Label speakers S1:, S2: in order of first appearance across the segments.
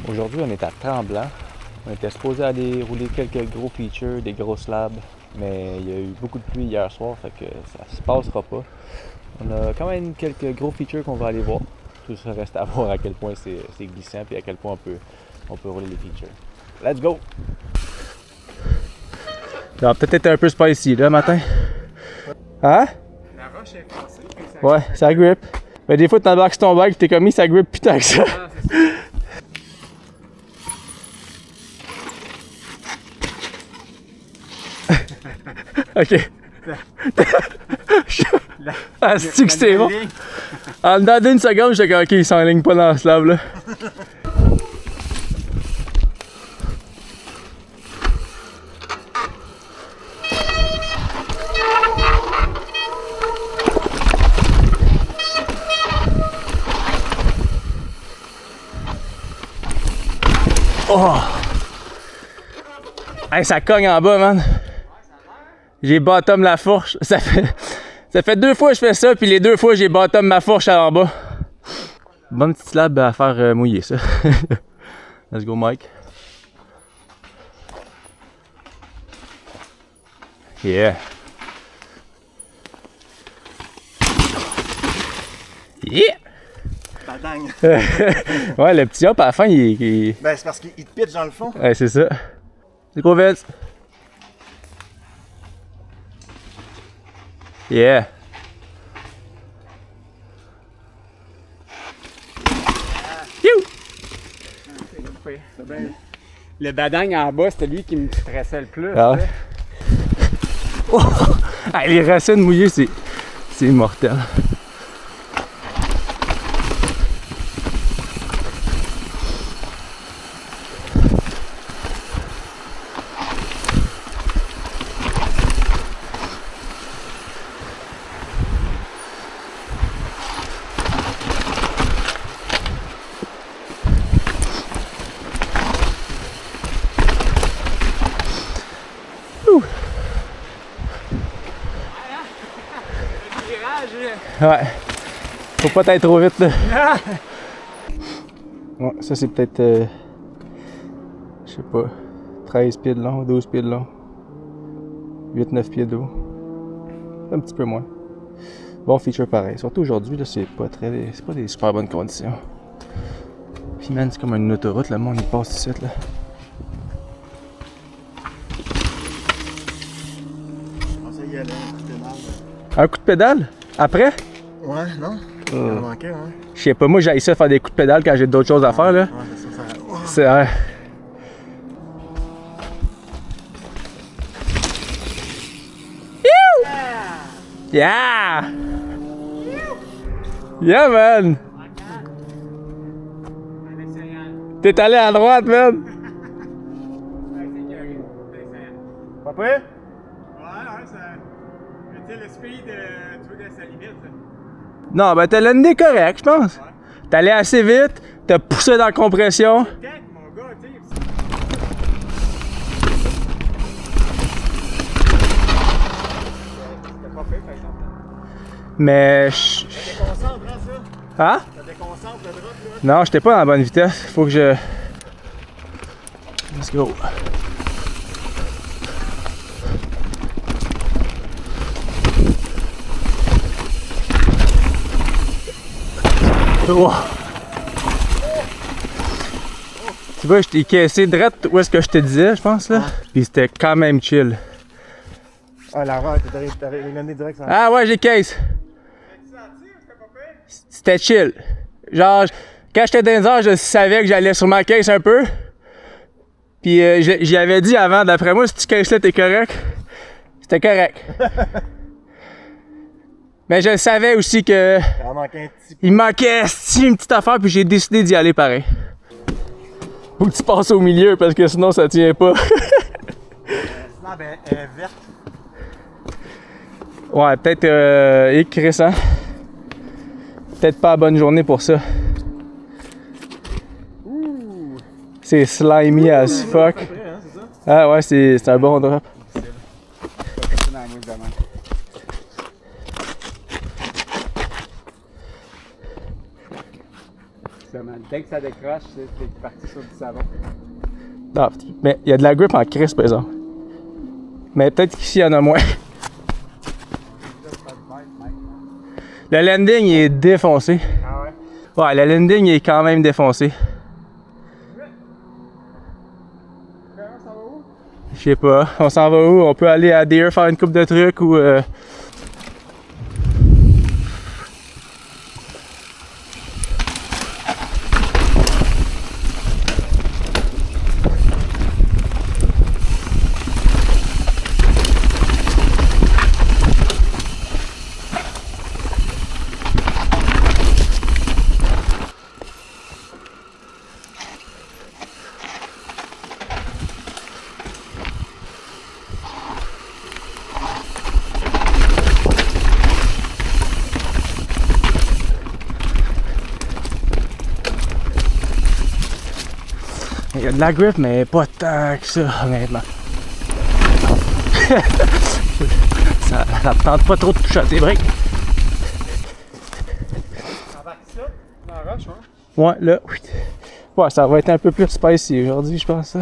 S1: Aujourd'hui, on est à Tremblant. On était supposé aller rouler quelques gros features, des gros slabs, mais il y a eu beaucoup de pluie hier soir, fait que ça se passera pas. On a quand même quelques gros features qu'on va aller voir. Tout ça reste à voir à quel point c'est glissant et à quel point on peut rouler les features. Let's go! Ça va peut-être être un peu spicy là matin. Hein?
S2: La roche est cassée.
S1: Ouais, ça grip. Mais des fois, t'embarques sur ton bike et t'es comme, ça grip putain que ça.
S2: Ah, c'est ça.
S1: Ok. Ah, c'est que c'est bon. En dedans d'une seconde, j'étais comme, ok, il s'enligne pas dans ce slab là. Oh! Hey, ça cogne en bas, man. J'ai bottom la fourche. Ça fait 2 fois que je fais ça, puis les 2 fois j'ai bottom ma fourche en bas. Bonne petite slab à faire mouiller, ça. Let's go, Mike. Yeah. Yeah!
S2: Badang.
S1: Ouais, le petit hop à la fin, il...
S2: Ben, c'est parce qu'il te pitch dans le fond.
S1: Ouais, c'est ça. C'est quoi, Vince? Yeah. You!
S3: Le badang en bas, c'était lui qui me stressait le plus.
S1: Ah ouais. Oh! Ah, les racines mouillées, c'est mortel. Ouais. Faut pas être trop vite là. Ouais, ça c'est peut-être je sais pas 13 pieds de long, 12 pieds de long. 8-9 pieds d'eau. Un petit peu moins. Bon feature pareil. Surtout aujourd'hui là, c'est pas des super bonnes conditions. Puis man, c'est comme une autoroute, le monde il passe ici là.
S2: On sait y aller, un coup de pédale.
S1: Un coup de pédale? Après?
S2: Ouais, non? Il en manquait, hein?
S1: Je sais pas, moi j'ai ça faire des coups de pédale quand j'ai d'autres choses à faire là.
S2: Ouais, c'est ça. Oh.
S1: C'est vrai. Yeah! Yeah, man! T'es allé à droite, man!
S2: Pas prêt?
S3: Ouais, ça. Tu sais, le speed, tu veux que ça limite.
S1: Non, ben t'as l'année correct, je pense. T'es allé assez vite, t'as poussé dans la compression.
S3: Tech, mon gars, tu sais. C'était pas fait, par exemple.
S1: Mais.
S2: Ça déconcentre, hein, ça?
S1: Hein?
S2: Ça déconcentre le drop, là?
S1: Non, j'étais pas dans la bonne vitesse. Faut que je. Let's go. Oh. Tu vois, je t'ai cassé direct où est-ce que je te disais, je pense, là. Puis c'était quand même chill.
S2: Ah, la roche, t'avais l'année direct, ça.
S1: Ah ouais, j'ai caisse. C'était chill. Genre, quand j'étais dans les airs, je savais que j'allais sur ma caisse un peu. Puis j'y avais dit avant, d'après moi, si tu caisses là, t'es correct. C'était correct. Mais je savais aussi que
S2: Il en manquait un petit peu.
S1: il me manquait une petite affaire, puis j'ai décidé d'y aller pareil. Faut que tu passes au milieu, parce que sinon ça tient pas.
S2: Sinon, ben, elle est verte.
S1: Ouais, peut-être écressant. Peut-être pas la bonne journée pour ça. C'est slimy as fuck.
S2: Après, hein, c'est ça?
S1: Ah ouais, c'est un bon drop.
S3: C'est dans la mousse de main. C'est mal.
S4: Dès que ça décroche, t'es parti sur du savon.
S5: Non, mais il y a de la grip en crisp, par exemple. Mais peut-être qu'ici, il y en a moins. Le landing il est défoncé.
S2: Ah ouais?
S5: Ouais, le landing il est quand même défoncé. Je sais pas, on s'en va où? On peut aller à Deere faire une coupe de trucs ou... Il y a de la grip, mais pas tant que ça, honnêtement. ça me tente pas trop de toucher à tes briques.
S2: Embarque ça dans la roche, hein?
S5: Ouais, là, oui. Ouais, ça va être un peu plus spicy aujourd'hui, je pense.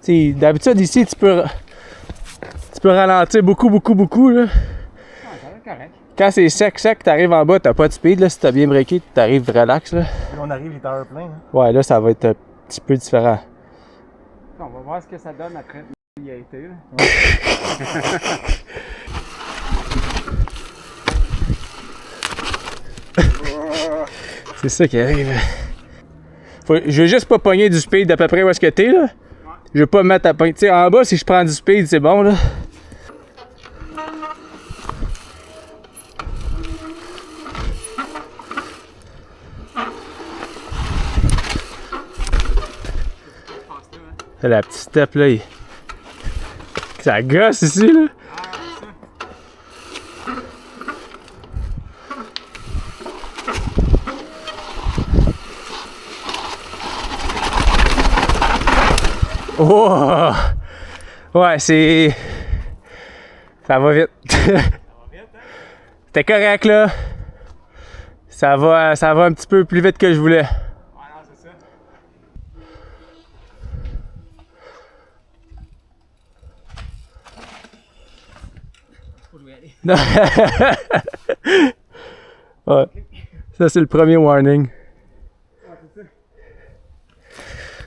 S5: T'sais, d'habitude, ici, tu peux ralentir beaucoup, là.
S4: Ah, ça va être correct.
S5: Quand c'est sec, t'arrives en bas, t'as pas de speed, là. Si t'as bien breaké, t'arrives relax, là.
S2: Là, on arrive, les tires pleins. Hein?
S5: Ouais, là, ça va être un petit peu différent.
S4: On va voir ce que ça donne après il a été. Là.
S5: C'est ça qui arrive. Je veux juste pas pogner du speed d'à peu près où est-ce que t'es, là. Je veux pas me mettre à pogner. Tu sais, en bas, si je prends du speed, c'est bon, là. La petite step, là, ça gosse ici, là. Oh! Ouais, c'est... Ça va vite. C'était correct, là. Ça va un petit peu plus vite que je voulais.
S3: Ouais, non, c'est ça.
S5: Non. Ouais. Ça, c'est le premier warning.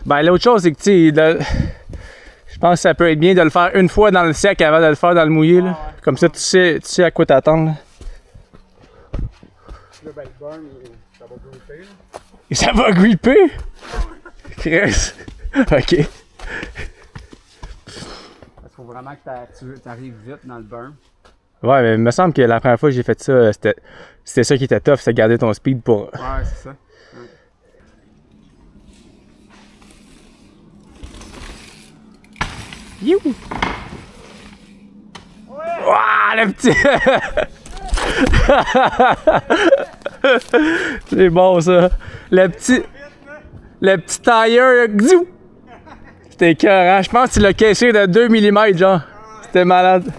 S5: Ben, l'autre chose, c'est que, tu sais, je pense que ça peut être bien de le faire une fois dans le sec avant de le faire dans le mouillé, là. Comme ça, tu sais à quoi t'attendre, là.
S3: Là, ben, le burn, ça va gripper. Là.
S5: Et ça va gripper? Chris. Ok.
S4: Il faut vraiment que tu arrives vite dans le burn.
S5: Ouais, mais il me semble que la première fois que j'ai fait ça, c'était ça qui était tough, c'est garder ton speed pour...
S4: Ouais, c'est ça.
S5: You! Ouah, le petit... C'est bon, ça. Le petit tire, gzou! C'était écœurant. Je pense qu'il l'a caissé de 2 mm, genre. C'était malade.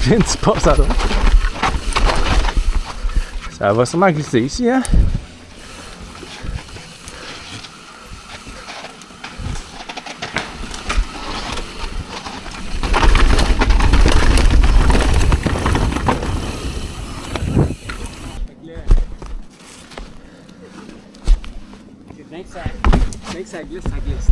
S5: J'ai une petite passe à droite. Ça va sûrement glisser ici, hein?
S4: Dès que ça glisse, ça glisse.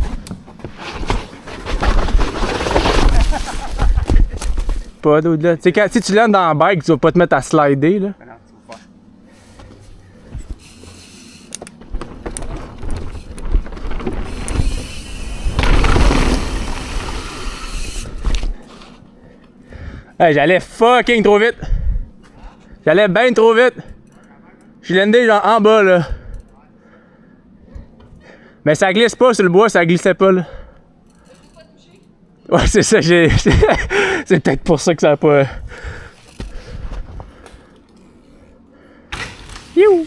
S5: Pas d'au-delà. Tu sais, si tu landes dans la bike, tu vas pas te mettre à slider, là.
S4: Ben non, tu vas faire.
S5: Hey, j'allais fucking trop vite. J'allais bien trop vite. Je suis landé genre en bas, là. Mais ça glisse pas sur le bois, ça glissait pas, là. Ouais, c'est ça, c'est peut-être pour ça que ça a pas... You!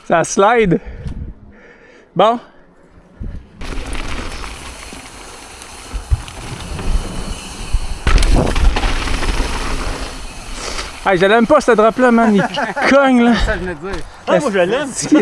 S5: Ça slide. Bon. Hey, je l'aime pas ce drop là, man. Il cogne là.
S4: Ça, je venais de dire.
S2: Ah, moi je l'aime!